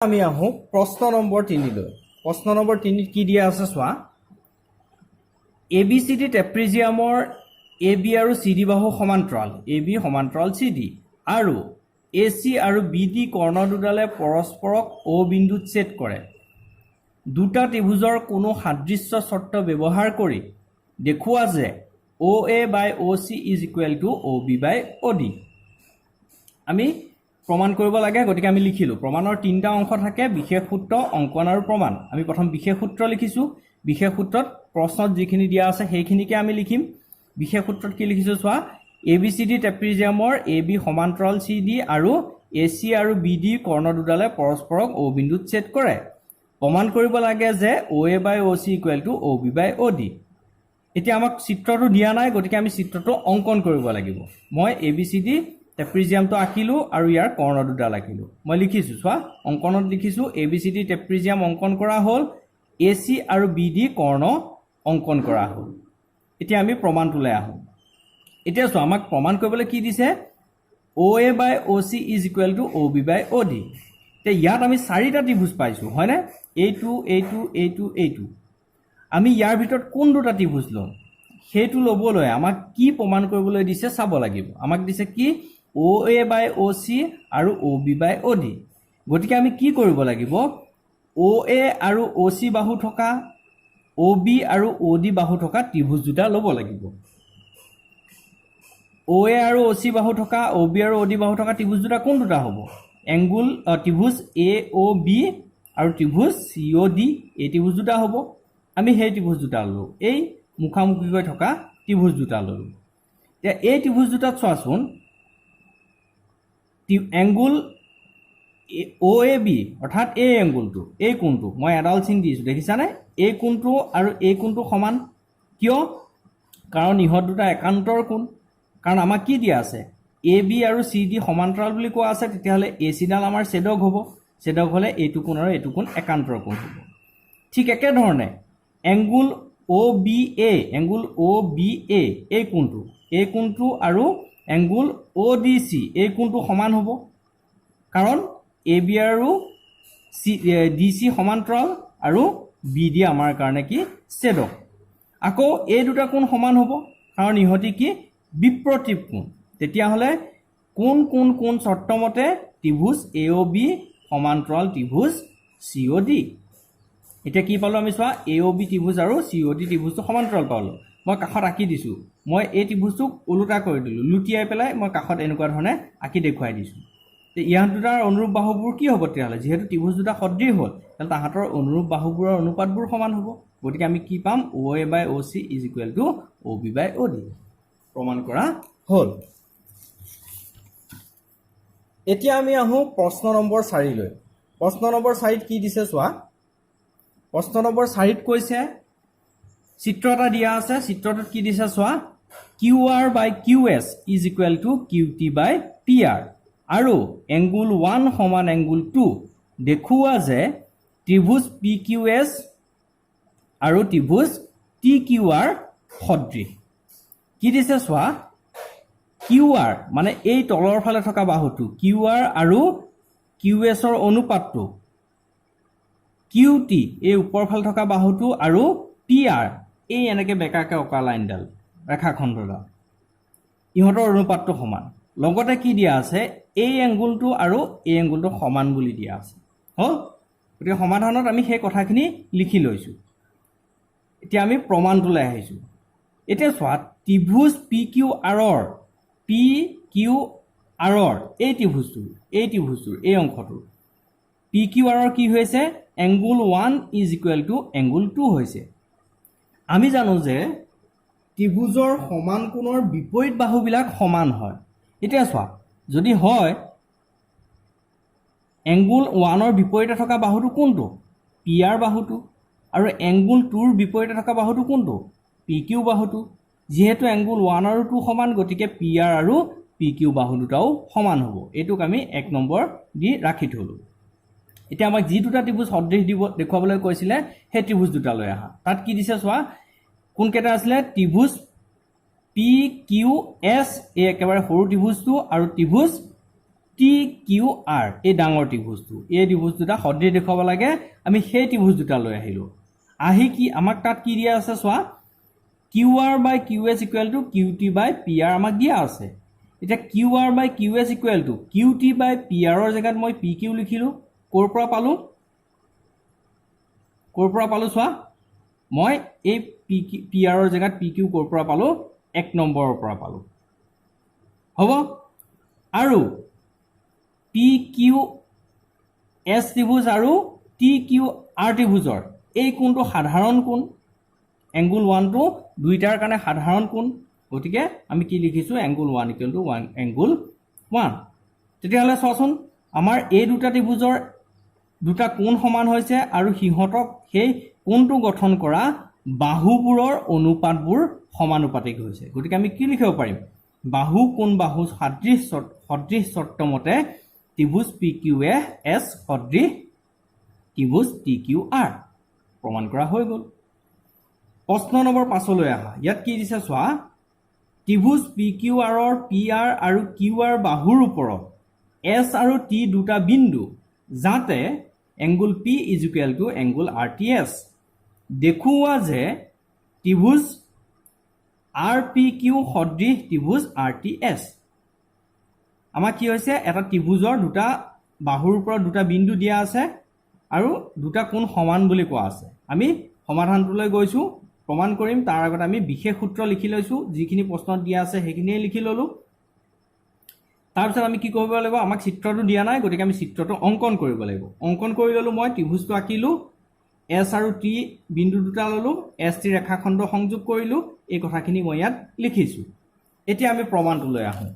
আমি আহোঁ প্ৰশ্ন নম্বৰ 3 লৈ। প্ৰশ্ন নম্বৰ 3 কি দিয়া আছে চোৱা। ABCD ট্ৰেপিজিয়ামৰ AB আৰু CD বাহু সমান্তৰাল, AB সমান্তৰাল CD আৰু AC আৰু BD কৰ্ণ দুডালে পৰস্পৰক O বিন্দুত ছেদ কৰে। দুটা ত্ৰিভুজৰ কোনো সাদৃশ্য শৰ্ত ব্যৱহাৰ কৰি দেখুওৱা যে OA by OC is equal to OB by OD। আমি প্ৰমাণ কৰিব লাগে, গতিকে আমি লিখিলো। প্ৰমাণৰ তিনিটা অংশ থাকে, বিশেষ সূত্ৰ, অংকন আৰু প্ৰমাণ। আমি প্ৰথম বিশেষ সূত্ৰ লিখিছো। বিশেষ সূত্ৰত প্ৰশ্নত যিখিনি দিয়া আছে সেইখিনিকে আমি লিখিম। বিশেষ সূত্ৰত কি লিখিছো চোৱা। ABCD ট্ৰেপিজিয়ামৰ AB সমান্তৰাল CD আৰু AC আৰু BD কৰ্ণ দুডালে পৰস্পৰক O বিন্দুত ছেদ কৰে। প্ৰমাণ কৰিব লাগে যে OA by OC equal to OB by OD। এতিয়া আমাক চিত্ৰটো দিয়া নাই, গতিকে আমি চিত্ৰটো অংকন কৰিব লাগিব। মই ABCD ট্ৰেপিজিয়ামটো আঁকিলো আৰু ইয়াৰ কৰ্ণ দুডাল আঁকিলো। মই লিখিছো চোৱা, অংকনত লিখিছো ABCD ট্ৰেপিজিয়াম অংকন কৰা হ'ল, AC আৰু BD কৰ্ণ অংকন কৰা হ'ল। এতিয়া আমি প্ৰমাণটোলৈ আহোঁ। এতিয়া চোৱা, আমাক প্ৰমাণ কৰিবলৈ কি দিছে, OA by OC is equal to OB by OD। এতিয়া ইয়াত আমি চাৰিটা ত্ৰিভুজ পাইছো, হয়নে? এইটো এইটো এইটো এইটো। আমি ইয়াৰ ভিতৰত কোন দুটা ত্ৰিভুজ লম সেইটো ল'বলৈ আমাক কি প্ৰমাণ কৰিবলৈ দিছে চাব লাগিব। আমাক দিছে কি OA by OC আৰু OB by OD। গতিকে আমি কি কৰিব লাগিব, OA আৰু OC বাহু থকা, OB আৰু OD বাহু থকা ত্ৰিভুজ দুটা ল'ব লাগিব। OA আৰু OC বাহু থকা, OB আৰু OD বাহু থকা ত্ৰিভুজ দুটা কোন দুটা হ'ব? এংগুল ত্ৰিভুজ AOB আৰু ত্ৰিভুজ COD, এই ত্ৰিভুজ দুটা হ'ব। আমি সেই ত্ৰিভুজ দুটা ল'লো, এই মুখামুখিকৈ থকা ত্ৰিভুজ দুটা ল'লো। এতিয়া এই ত্ৰিভুজ দুটাত চোৱাচোন, এংগুল OAB অৰ্থাৎ এই এংগুলটো, এই কোণটো মই এডাল চিন দিছোঁ, দেখিছানে? এই কোণটো আৰু এই কোণটো সমান। কিয়? কাৰণ ইহঁত দুটা একান্তৰ কোণ। কাৰণ আমাক কি দিয়া আছে, AB আৰু CD সমান্তৰাল বুলি কোৱা আছে, তেতিয়াহ'লে AC ডাল আমাৰ ছেদক হ'ব। ছেদক হ'লে এইটো কোণ আৰু এইটো কোণ একান্তৰ কোণ হ'ব। ঠিক একেধৰণে এংগুল OBA, এংগুল OBA এই কোণটো আৰু এংগুল ODC এই কোণটো সমান হ'ব। কাৰণ AB আৰু DC সমান্তৰাল আৰু BD আমাৰ কাৰণে কি ছেদক। আকৌ এই দুটা কোণ সমান হ'ব, কাৰণ ইহঁতি কি বিপ্ৰতীপ কোণ। তেতিয়াহ'লে কোন চৰ্তমতে ত্ৰিভুজ AOB সমান্তৰাল ত্ৰিভুজ COD। এতিয়া কি পালো আমি চোৱা, AOB ত্ৰিভুজ আৰু COD ত্ৰিভুজটো সমান্তৰাল পালো। মই কাষত আঁকি দিছোঁ, মই এই ত্ৰিভুজটোক ওলোটা কৰি দিলোঁ, লুটিয়াই পেলাই মই কাষত এনেকুৱা ধৰণে আঁকি দেখুৱাই দিছোঁ। ইহঁত দুটাৰ অনুৰূপ বাহুবোৰ কি হ'ব তেতিয়াহ'লে? যিহেতু ত্ৰিভুজ দুটা সদৃশ হ'ল, তেতিয়াহ'লে তাহাঁতৰ অনুৰূপ বাহুবোৰৰ অনুপাতবোৰ সমান হ'ব। গতিকে আমি কি পাম, OA by OC is equal to OB by OD। প্ৰমাণ কৰা হ'ল। এতিয়া আমি আহোঁ প্ৰশ্ন নম্বৰ 4 লৈ। প্ৰশ্ন নম্বৰ 4ত কি দিছে চোৱা। প্ৰশ্ন নম্বৰ 4ত কৈছে, চিত্ৰ এটা দিয়া আছে, চিত্ৰটোত কি দিছে চোৱা, QR by QS is equal to QT by PR আৰু এংগুল 1 সমান এংগুল 2 দেখুওৱা যে ত্ৰিভুজ PQS আৰু ত্ৰিভুজ TQR সদৃশ। কি দিছে চোৱা, QR মানে এই তলৰ ফালে থকা বাহুটো, QR আৰু QSৰ অনুপাতটো, QT এই ওপৰ ফালে থকা বাহুটো আৰু PR এই এনেকৈ বেকাকৈ অঁকা লাইনডাল, ৰেখাখণ্ডডাল, ইহঁতৰ অনুপাতটো সমান। লগতে কি দিয়া আছে, এই এংগুলটো আৰু এই এংগুলটো সমান বুলি দিয়া আছে। হ'ল, গতিকে সমাধানত আমি সেই কথাখিনি লিখি লৈছোঁ। এতিয়া আমি প্ৰমাণটোলৈ আহিছোঁ। এতিয়া চোৱা, ত্ৰিভুজ PQRৰ এই ত্ৰিভুজটোৰ এই অংশটোৰ PQRৰ কি হৈছে, angle 1 is equal to angle 2 হৈছে। আমি জানো যে ত্ৰিভুজৰ সমান কোণৰ বিপৰীত বাহুবিলাক সমান হয়। এতিয়া চোৱা, যদি হয় এংগুল 1ৰ বিপৰীতে থকা বাহুটো কোনটো? PR বাহুটো। আৰু এংগুল 2ৰ বিপৰীতে থকা বাহুটো কোনটো? PQ বাহুটো। যিহেতু এংগুল 1 আৰু 2 সমান, গতিকে PR আৰু PQ বাহু দুটাও সমান হ'ব। এইটোক আমি 1 নম্বৰ দি ৰাখি থলোঁ। এতিয়া আমাক যি দুটা ত্ৰিভুজ সদৃশ দেখুৱাবলৈ কৈছিলে সেই ত্ৰিভুজ দুটা লৈ আহা। তাত কি দিছে চোৱা, কোনকেইটা আছিলে, ত্ৰিভুজ PQS এই একেবাৰে সৰু ত্ৰিভুজটো আৰু ত্ৰিভুজ টি কিউ আৰ এই ডাঙৰ ত্ৰিভুজটো এই ত্ৰিভুজ দুটা সদৃশ দেখুৱাব লাগে আমি সেই ত্ৰিভুজ দুটা লৈ আহিলোঁ আহি কি আমাক তাত কি দিয়া আছে চোৱা Q R by Q S equal to Q T by P R আমাক দিয়া আছে এতিয়া Q R by Q S equal to Q T by P আৰৰ জেগাত মই পি কিউ লিখিলোঁ ক'ৰ পৰা পালোঁ চোৱা মই এই পি আৰৰ জেগাত পি কিউ ক'ৰ পৰা পালোঁ 1 নম্বৰৰ পৰা পালোঁ হ'ব আৰু পি কিউ এছ ত্ৰিভুজ আৰু টি কিউ আৰ ত্ৰিভুজৰ এই কোণটো সাধাৰণ কোণ এংগুল 1 টো দুইটাৰ কাৰণে সাধাৰণ কোণ গতিকে আমি কি লিখিছোঁ এংগুল 1 ইকুৱেল টু এংগুল 1 তেতিয়াহ'লে চোৱাচোন আমাৰ এই দুটা ত্ৰিভুজৰ দুটা কোণ সমান হৈছে আৰু সিহঁতক সেই কোণটো গঠন কৰা বাহুবোৰৰ অনুপাতবোৰ সমানুপাতিক হৈছে গতিকে আমি কি লিখিব পাৰিম বাহু কোণ বাহু সদৃশ চৰ্ত মতে ত্ৰিভুজ পি কিউ এছ সদৃশ ত্ৰিভুজ টি কিউ আৰ প্ৰমাণ কৰা হৈ গ'ল প্ৰশ্ন নম্বৰ 5 লৈ আহা ইয়াত কি দিছে চোৱা ত্ৰিভুজ পি কিউ আৰৰ পি আৰ আৰু কিউ আৰ বাহুৰ ওপৰত এছ আৰু টি দুটা বিন্দু যাতে angle P is equal two angle R T S দেখুওৱা যে ত্ৰিভুজ আৰ পি কিউ সদৃশ ত্ৰিভুজ আৰ টি এছ আমাৰ কি হৈছে এটা ত্ৰিভুজৰ দুটা বাহুৰ ওপৰত দুটা বিন্দু দিয়া আছে আৰু দুটা কোণ সমান বুলি কোৱা আছে আমি সমাধানটোলৈ গৈছোঁ প্ৰমাণ কৰিম তাৰ আগত আমি বিশেষ সূত্ৰ লিখি লৈছোঁ যিখিনি প্ৰশ্নত দিয়া আছে সেইখিনিয়ে লিখি ল'লোঁ তাৰপিছত আমি কি কৰিব লাগিব আমাক চিত্ৰটো দিয়া নাই গতিকে আমি চিত্ৰটো অংকন কৰিব লাগিব অংকন কৰি ল'লোঁ মই ত্ৰিভুজটো আঁকিলোঁ এছ আৰু টি বিন্দু দুটা ল'লোঁ এছ টি ৰেখাখণ্ড সংযোগ কৰিলোঁ এই কথাখিনি মই ইয়াত লিখিছোঁ এতিয়া আমি প্ৰমাণটোলৈ আহোঁ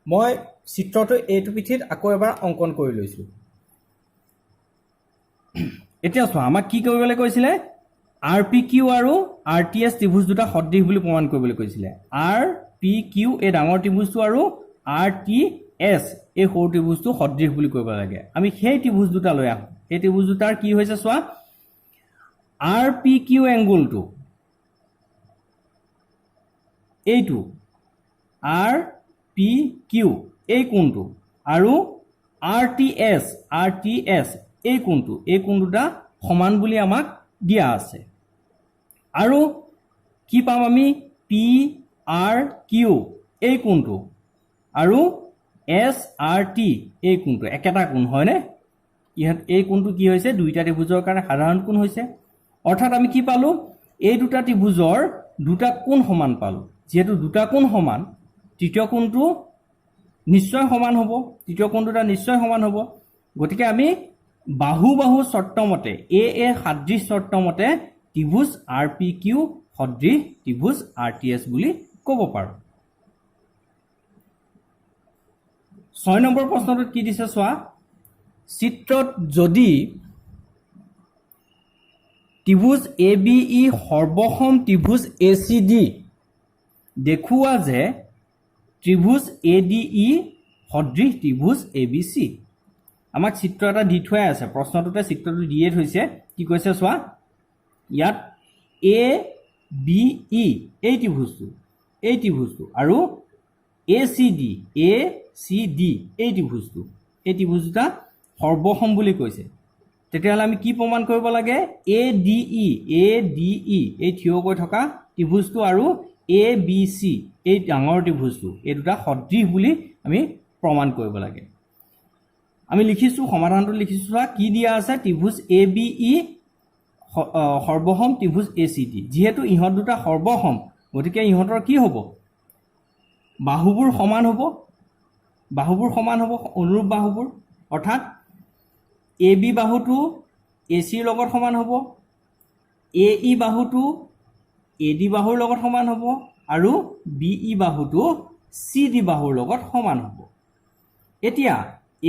মই চিত্ৰটো এইটো পিঠিত আকৌ এবাৰ অংকন কৰি লৈছোঁ এতিয়া চোৱা আমাক কি কৰিবলৈ কৈছিলে আৰ পি কিউ আৰু আৰ টি এছ ত্ৰিভুজ দুটা সদৃশ বুলি প্ৰমাণ কৰিবলৈ কৈছিলে আৰ পি কিউ এই ডাঙৰ ত্ৰিভুজটো আৰু আৰ টি এছ এই সৰু ত্ৰিভুজটো সদৃশ বুলি কৰিব লাগে আমি সেই ত্ৰিভুজ দুটা লৈ আহোঁ সেই ত্ৰিভুজ দুটাৰ কি হৈছে চোৱা আৰ পি কিউ এংগুলটো এইটো আৰ পি কিউ এই কোণটো আৰু আৰ টি এছ এই কোণ দুটা সমান বুলি আমাক দিয়া আছে আৰু কি পাম আমি পি আৰ কিউ এই কোণটো আৰু এছ আৰ টি এই কোণটো একেটা কোণ হয়নে ইয়াত এই কোণটো কি হৈছে দুইটা ত্ৰিভুজৰ কাৰণে সাধাৰণ কোণ হৈছে অৰ্থাৎ আমি কি পালোঁ এই দুটা ত্ৰিভুজৰ দুটা কোণ সমান পালোঁ যিহেতু দুটা কোণ সমান তৃতীয় কোণটো নিশ্চয় সমান হ'ব তৃতীয় কোণ দুটা নিশ্চয় সমান হ'ব গতিকে আমি বাহু চৰ্ত মতে এ সদৃশ চৰ্ত মতে ত্ৰিভুজ আৰ পি কিউ সদৃশ ত্ৰিভুজ আৰ টি এছ বুলি ক'ব পাৰোঁ 6 নম্বৰ প্ৰশ্নটোত কি দিছে চোৱা চিত্ৰত যদি ত্ৰিভুজ A B E সৰ্বসম ত্ৰিভুজ A C D দেখুওৱা যে ত্ৰিভুজ এ ডি ই সদৃশ ত্ৰিভুজ এ বি চি আমাক চিত্ৰ এটা দি থোৱাই আছে প্ৰশ্নটোতে চিত্ৰটো দিয়ে থৈছে কি কৈছে চোৱা ইয়াত এ বি ই এই ত্ৰিভুজটো আৰু এ চি ডি এই ত্ৰিভুজ দুটা সৰ্বসম বুলি কৈছে তেতিয়াহ'লে আমি কি প্ৰমাণ কৰিব লাগে এ ডি ই এই থিয় হৈ থকা ত্ৰিভুজটো আৰু এ বি চি এই ডাঙৰ ত্ৰিভুজটো এই দুটা সদৃশ বুলি আমি প্ৰমাণ কৰিব লাগে আমি লিখিছোঁ সমাধানটো লিখিছোঁ চোৱা কি দিয়া আছে ত্ৰিভুজ A B E সৰ্বসম ত্ৰিভুজ A C D যিহেতু ইহঁত দুটা সৰ্বসম গতিকে ইহঁতৰ কি হ'ব বাহুবোৰ সমান হ'ব অনুৰূপ বাহুবোৰ অৰ্থাৎ এ বি বাহুটো এ চিৰ লগত সমান হ'ব এ ই বাহুটো এ ডি বাহুৰ লগত সমান হ'ব আৰু বি ই বাহুটো চি ডি বাহুৰ লগত সমান হ'ব এতিয়া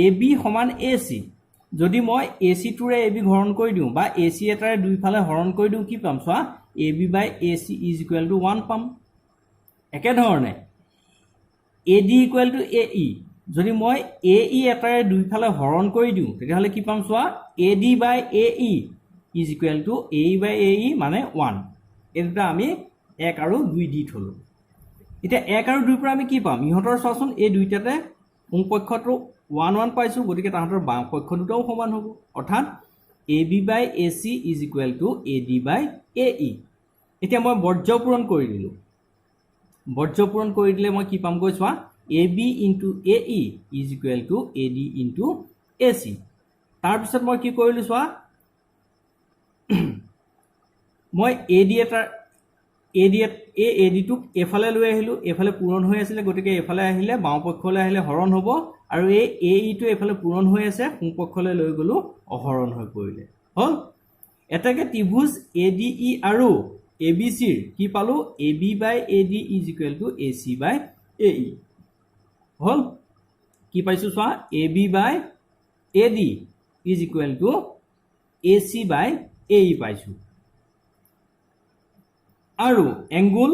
এ বি সমান এ চি যদি মই এ চিটোৰে এ বি হৰণ কৰি দিওঁ বা এ চি এটাৰে দুইফালে হৰণ কৰি দিওঁ কি পাম চোৱা A B by A C is equal to 1 পাম একেধৰণে A D equal to A E যদি মই এ ই এটাৰে দুইফালে হৰণ কৰি দিওঁ তেতিয়াহ'লে কি পাম চোৱা A D by A E is equal to A E by A E মানে 1 এই দুটা আমি 1 আৰু 2 দি থলোঁ এতিয়া 1 আৰু 2 পৰা আমি কি পাম ইহঁতৰ চোৱাচোন এই দুইটাতে সোঁপক্ষটো 1 1 পাইছোঁ গতিকে তাহাঁতৰ বাম পক্ষ দুটাও সমান হ'ব অৰ্থাৎ AB by AC is equal to AD by AE এতিয়া মই বৰ্জ্য পূৰণ কৰি দিলোঁ বৰ্জ্য পূৰণ কৰি দিলে মই কি পামগৈ চোৱা AB into AE is equal to AD into AC তাৰপিছত মই কি কৰিলোঁ চোৱা মই AD টোক এফালে লৈ আহিলোঁ এফালে পূৰণ হৈ আছিলে গতিকে এফালে আহিলে বাওঁ পক্ষলৈ আহিলে হৰণ হ'ব আৰু এই AE টো এফালে পূৰণ হৈ আছে সোঁ পক্ষলৈ লৈ গ'লোঁ অহৰণ হৈ পৰিলে হ'ল এটাকে ত্ৰিভুজ ADE আৰু ABC ৰ কি পালোঁ AB by AD is equal to AC by AE হ'ল কি পাইছোঁ চোৱা AB by AD is equal to AC by AE পাইছোঁ আৰু angle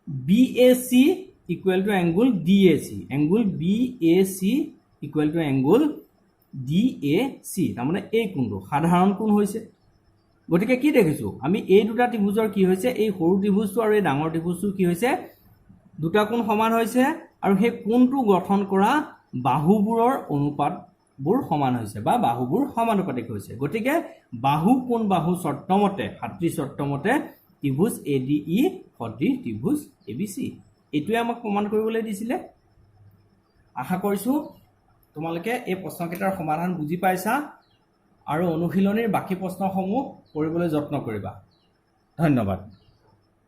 BAC equal to angle DAC angle BAC equal to angle DAC তাৰমানে এই কোণটো সাধাৰণ কোণ হৈছে গতিকে কি দেখিছোঁ আমি এই দুটা ত্ৰিভুজৰ কি হৈছে এই সৰু ত্ৰিভুজটো আৰু এই ডাঙৰ ত্ৰিভুজটো কি হৈছে দুটা কোণ সমান হৈছে আৰু সেই কোণটো গঠন কৰা বাহুবোৰৰ অনুপাতবোৰ সমান হৈছে বা বাহুবোৰ সমানুপাতিক হৈছে গতিকে বাহু কোণ বাহু চৰ্তমতে হাতৃ চৰ্তমতে ত্ৰিভুজ ADE সদৃশ ত্ৰিভুজ ABC এইটোৱে আমাক প্ৰমাণ কৰিবলৈ দিছিলে আশা কৰিছোঁ তোমালোকে এই প্ৰশ্নকেইটাৰ সমাধান বুজি পাইছা আৰু অনুশীলনীৰ বাকী প্ৰশ্নসমূহ কৰিবলৈ যত্ন কৰিবা ধন্যবাদ